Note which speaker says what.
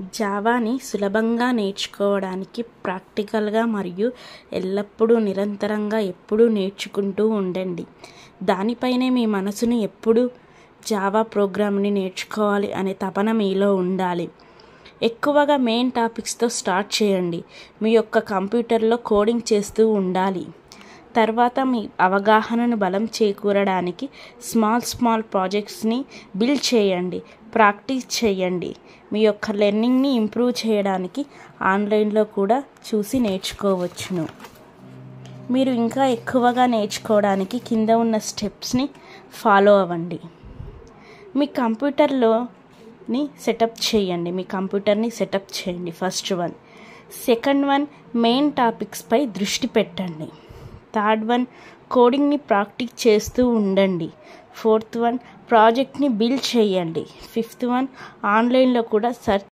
Speaker 1: జావాని సులభంగా నేర్చుకోవడానికి ప్రాక్టికల్గా మరియు ఎల్లప్పుడూ నిరంతరంగా ఎప్పుడూ నేర్చుకుంటూ ఉండండి. దానిపైనే మీ మనసును ఎప్పుడూ జావా ప్రోగ్రామ్ని నేర్చుకోవాలి అనే తపన మీలో ఉండాలి. ఎక్కువగా మెయిన్ టాపిక్స్తో స్టార్ట్ చేయండి. మీ యొక్క కంప్యూటర్లో కోడింగ్ చేస్తూ ఉండాలి. తర్వాత మీ అవగాహనను బలం చేకూరడానికి స్మాల్ ప్రాజెక్ట్స్ని బిల్డ్ చేయండి, ప్రాక్టీస్ చేయండి. మీ యొక్క లెర్నింగ్ని ఇంప్రూవ్ చేయడానికి ఆన్లైన్లో కూడా చూసి నేర్చుకోవచ్చును. మీరు ఇంకా ఎక్కువగా నేర్చుకోవడానికి కింద ఉన్న స్టెప్స్ని ఫాలో అవ్వండి. మీ కంప్యూటర్ని సెటప్ చేయండి. First one. Second one, main టాపిక్స్పై దృష్టి పెట్టండి. థర్డ్ వన్, కోడింగ్ని ప్రాక్టీస్ చేస్తూ ఉండండి. ఫోర్త్ వన్, ప్రాజెక్ట్ని బిల్డ్ చేయండి. ఫిఫ్త్ వన్, ఆన్లైన్లో కూడా సెర్చ్